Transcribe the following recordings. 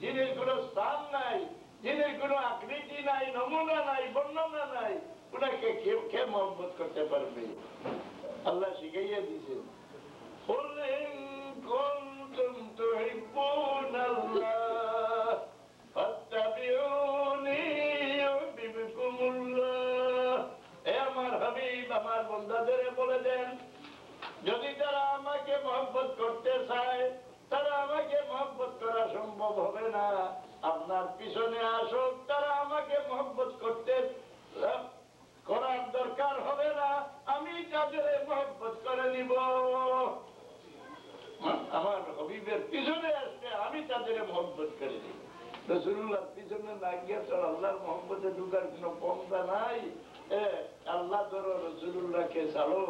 যিনির কোনো স্থান নাই, যিনির কোনো আকৃতি নাই, নমুনা নাই, বর্ণনা নাই, ওনাকে কেউ কে মহব্বত করতে পারবে? আল্লাহ শিখাইয়া দিয়েছেন, আমার বন্দাদের বলে দেন, যদি তারা আমাকে মহব্বত করতে চায়, তারা আমাকে মহব্বত করা সম্ভব হবে না। আপনার পিছনে আসুক, তারা আমাকে মহব্বত করতে করার দরকার হবে না, আমি তাদের মহব্বত করে নিব। আমার হবিবের পিছনে আসবে, আমি তাদের মহব্বত করে নিব। রাসূলুল্লাহর পিছনে না গিয়ে তো আল্লাহর মহব্বতে ঢুকার কোনো পন্থা নাই। আল্লাহ ধরো, রাসূলুল্লাহকে চালো,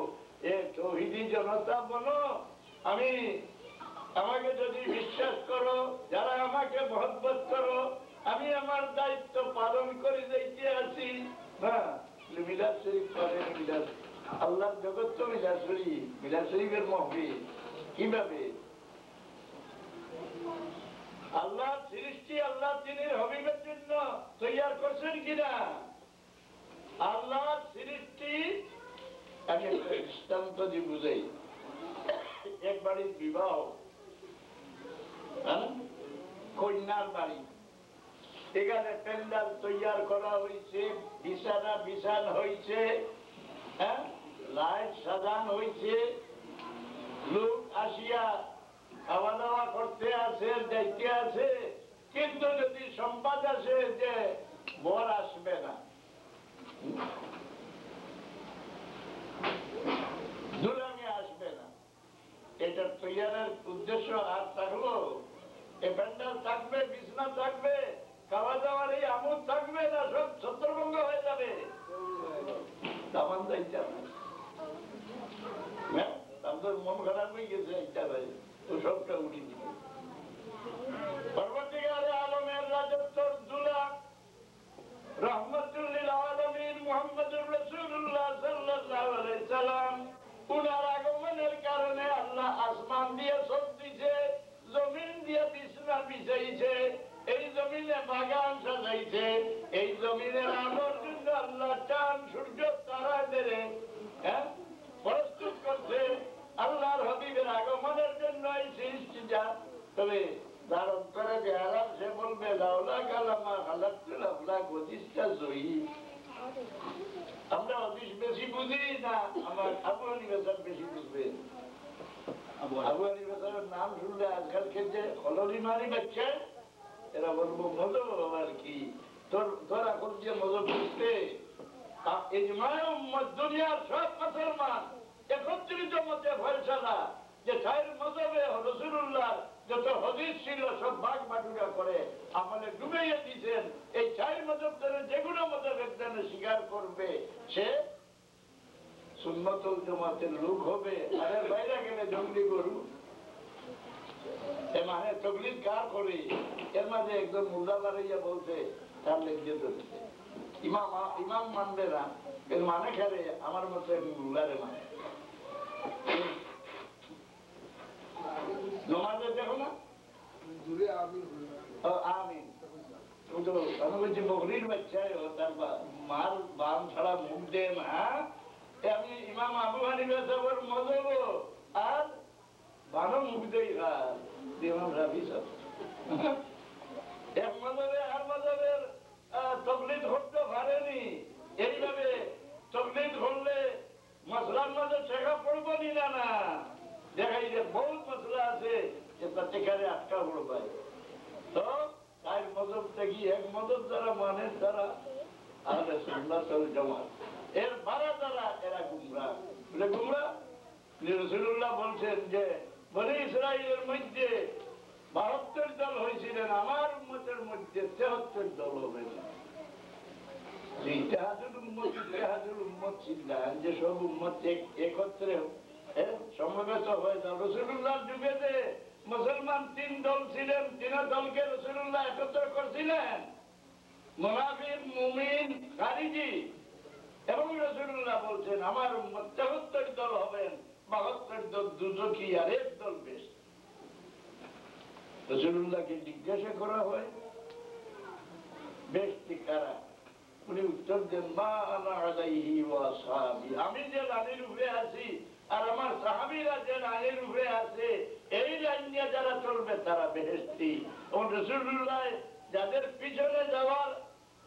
তৌহিদি জনতা বলো, আমাকে যদি বিশ্বাস করো, যারা আমাকে মহব্বত করো, আমি আমার দায়িত্ব পালন করে যাইতে আছি। হ্যাঁ, মিলাদ শরীফ করেন, মিলাদ আল্লাহর জগৎ তো মিলাদ শরীফ, মিলাদ শরীফের মহফিল কিভাবে? আল্লাহ সৃষ্টি আল্লাহ তিনির হবিবের জন্য তৈয়ার করছেন কিনা? আল্লাহ সৃষ্টি আমি একটা দৃষ্টান্ত দিয়ে বুঝাই। এক বাড়ির বিবাহ, কন্যার বাড়ি, এখানে প্যান্ডাল তৈয়ার করা হয়েছে, বিছানা বিছান হয়েছে, লাইট সাজান হয়েছে, লোক আসিয়া খাওয়া দাওয়া করতে আছে, দেখতে আছে, কিন্তু যদি সংবাদ আসে যে বর আসবে না, দুলামি আসবে না, এটার তৈয়ারের উদ্দেশ্য আর থাকলো? এই প্যান্ডাল থাকবে, বিছানা থাকবে, খাওয়া দাওয়ার এই আমোদ থাকবে না, সব ছত্রভঙ্গ হয়ে যাবে। মন খারাপ হয়ে গেছে, ইচ্ছা ভাই তো সবটা উঠে দিবে। পরবর্তীকালে আলমের রাজত্বর দুলা রহমতুল লিল আলামিন মুহাম্মদুর রাসূলুল্লাহ সাল্লাল্লাহু আলাইহি সাল্লাম, উনার আগমনের কারণে আল্লাহ আসমান দিয়ে সব দিছে, জমিন দিয়ে বিছানা বিছাইছে, এই জমিনে বাগান সাজাইছে, এই জমিনের আলোর জন্য আল্লাহ চাঁদ সূর্য তারাদের প্রস্তুত করছে আল্লাহর হবিবের আগমনের জন্য এই সৃষ্টিটা। তবে যার অন্তরে বেহারাম সে বলবে লাউলা কালামা খালাকতুল আফলাক ওয়াজিসতা জয়ী। আমরা অধিক বেশি বুঝি না, আমার আবু হানিফা সাহেব বেশি বুঝবে। আবু হানিফা সাহেবের নাম শুনলে আজকালকে যে হলরি মারি বাচ্চা, এরা বলবো মজব আর কি, তোর এখন যে মজব বুঝতে ইজমায়ে উম্মত দুনিয়ার সব মুসলমান একত্রিত মতে ফয়সালা যে চার মজবে রাসূলুল্লাহ যত হাদিস ছিল সব ভাগ বাটুরা করে আমলে ডুবাইয়া দিয়েছেন। এই চার মজব ধরে যেগুলো মজব একজনে স্বীকার করবে সে সুন্নতুল জামাতের লোক হবে, আর এর বাইরে গেলে জঙ্গলি গরু। এ মানে তকলিদ কার করে? এর মাঝে একজন মুল্লা বাড়াইয়া বলছে তার লেগে ধরছে, ইমাম মানবে না, এর মানে খেলে আমার মতো মুল্লারে মানে। নমাজে দেখো না আমিন, বকরির বাচ্চায় তার মার বাম ছাড়া মুখ দেয় না। আমি ইমাম আবু হানিফা সাহেবের মজব আর ভালো মুখ দেই ইমাম রাবি সাহেব এক মজবে আর মজবের তকলিদ করতে পারেনি। এইভাবে তকলিদ করলে মশলার মাঝে শেখা পড়বো না, না দেখাই যে বহুত মশলা আছে যে প্রত্যেকারে আটকা পড়বে। তো তাই মজব থেকে এক মজব যারা মানে তারা আহলে সুন্নাতুল জামাত, এর বারা যারা এরা গুমরাহ। বলে গুমরাহ রাসূলুল্লাহ বলছেন যে বনি ইসরাইলের মধ্যে ৭২ দল হয়েছিলেন, আমার উম্মতের মধ্যে ৭৩ দল হবে না। ইতিহাদুল উম্মত ছিলেন যে সব উম্মত একত্রে সমবেত হয়ে যান। রাসূলুল্লাহর যুগে যে মুসলমান ৩ দল ছিলেন, ৩ দলকে রাসূলুল্লাহ একত্র করছিলেন, মুনাফিক, মুমিন, খারিজি। এবং রাসূলুল্লাহ বলছেন আমার উম্মত ৭৩ দল হবেন, ৭২ দল দুজকি আর ১ দল বেশ। রাসূলুল্লাহকে জিজ্ঞাসা করা হয় বেহেশতি কারা? উনি উত্তর দেন মা আনা আলাইহি ওয়া আসহাবি, আমি যে লাইনের উপরে আছি আর আমার সাহাবীরা যে লাইনের উপরে আছে, এই লাইন নিয়ে যারা চলবে তারা বেহেশতি। এবং রাসূলুল্লাহ যাদের পিছনে যাওয়ার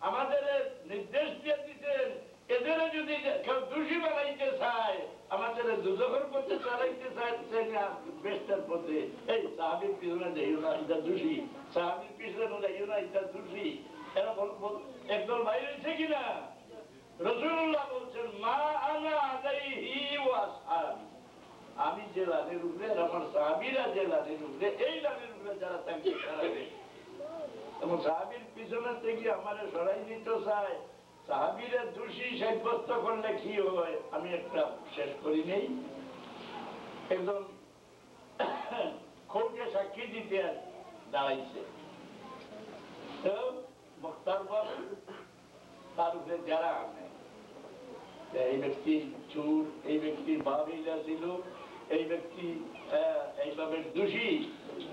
আমাদের নির্দেশ দিয়ে দিতেন, এদের যদি কেউ দোষী বানাইতে চায়, আমাদের দুজকের পথে চালাইতে চাইছে না বেহেশতের পথে, এই সাহাবীর পিছনে যাইও না, এটা দোষী, সাহাবীর পিছনে যাইও না, এটা দোষী। এরা একদল বাইরে হয়েছে কিনা? রাসূলুল্লাহ বলছেন মা আনা আলাইহি ওয়া আসহাবি, আমি যে লাইনের উপরে আর আমার সাহাবীরা যে লাইনের উপরে, এই লাইনের উপরে যারা থাকবে তারা বেহেশতি। এবং সাহাবীর পিছনে থেকে আমারে সরাই দিতে চায়, সাহাবীরা দোষী সাব্যস্ত করলে কি হয়? আমি একটা শেষ করি নেই, একজন খোঁজে সাক্ষী দিতে দাঁড়াইছে, মুখতার বাবু তার উপরে যারা আনে এই ব্যক্তি চোর, এই ব্যক্তির বাপ এইটা ছিল, এই ব্যক্তি এইভাবে দোষী,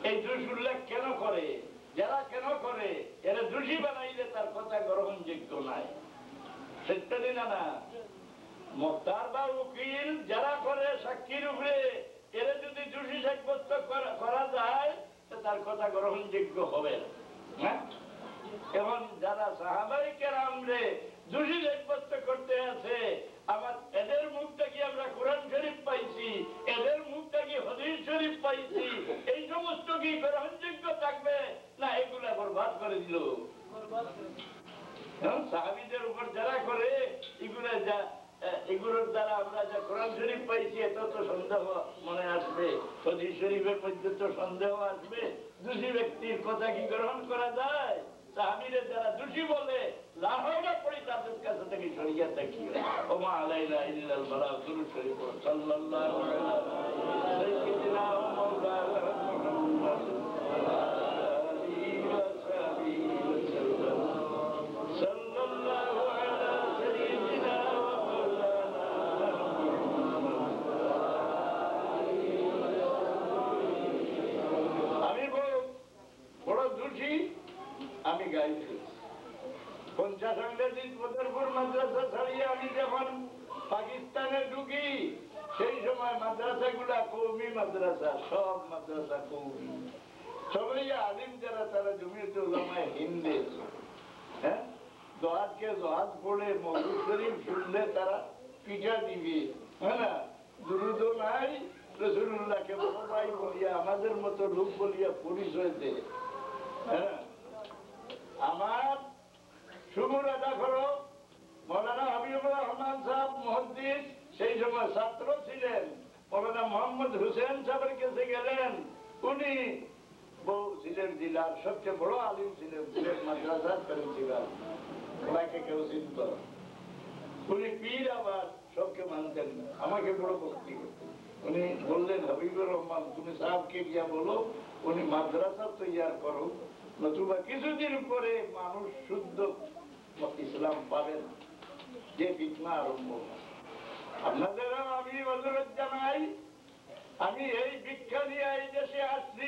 এই দোষ উল্লেখ কেন করে, যারা কেন করে, এরা দোষী বানাইলে তার কথা গ্রহণযোগ্য নাই, সত্যি না? না, মুখতার বা উকিল যারা করে সাক্ষীর উপরে, এরা যদি দোষী সাব্যস্ত করা যায় তার কথা গ্রহণযোগ্য হবে না। এখন যারা সাহাবায়ে কেরামরে দোষী সাব্যস্ত করতে আছে, আমার এদের মুখটা কি আমরা কোরআন শরীফ পাইছি, এদের মুখটা কি হাদিস শরীফ পাইছি, এই সমস্ত কি গ্রহণযোগ্য থাকবে না এগুলা বরবাদ করে দিল? সাহাবীদের উপর যারা করে এগুলা, এগুলোর দ্বারা আমরা যা কোরআন শরীফ পাইছি এত তো সন্দেহ মনে আসবে, হাদিস শরীফের মধ্যে তো সন্দেহ আসবে, দোষী ব্যক্তির কথা কি গ্রহণ করা যায়? সাহাবীরা যারা দোষী বলে লাহোরা পড়ি তাদের কাছে থেকে সরিয়ে থাকি। ওমা আলাইনা ইল্লাল বালাগ, দুরূদ শরীফ সাল্লাল্লাহু আলাইহি সাইয়্যিদিনা ওয়া মাওলানা মুহাম্মদ আলিহি ওয়া সাহবিহি ওয়াসাল্লাম, সাল্লাল্লাহু আলা সাইয়্যিদিনা ওয়া মাওলানা মুহাম্মদ। আমি বড় দোষী, আমি গাইছি 50 ইংরেজি মদরপুর মাদ্রাসা ছাড়িয়ে আমি যখন পাকিস্তানে ঢুকি, সেই সময় মাদ্রাসাগুলা কওমি মাদ্রাসা, সব মাদ্রাসা কওমি, সবাই আলিম যারা তারা জমিয়তে উলামায়ে হিন্দ, হ্যাঁ, দোয়াতকে দোয়াত পড়ে মওলুদ শরীফ শুনলে তারা পিঠা দিবে, হ্যাঁ না, দুরূদ নাই, রাসূলুল্লাহকে বড় ভাই বলিয়া আমাদের মতো লোক বলিয়া পরিচয় দেয়। হ্যাঁ, আমার শুকুর আদা করো মৌলানা হাবিবুর রহমান সাহেব মুহাদ্দিস, সেই সময় ছাত্র ছিলেন, মৌলানা মোহাম্মদ হুসেন সাহেবের কাছে গেলেন, উনি সিলেট জেলার সবচেয়ে বড় আলিম ছিলেন, সিলেট মাদ্রাসার প্রিন্সিপাল, ওনাকে কেউ চিনত, উনি পীর আবার সবকে মানতেন না, আমাকে বড় ভক্তি করতেন। উনি বললেন হাবিবুর রহমান তুমি সাহেবকে গিয়া বলো উনি মাদ্রাসা তৈয়ার করো, নতুবা কিছুদিন পরে মানুষ শুদ্ধ ইসলাম পাবেন, যে ফিতনা আরম্ভ। আপনাদেরও আমি অনুরোধ জানাই, আমি এই ভিক্ষা নিয়ে এই দেশে আসছি,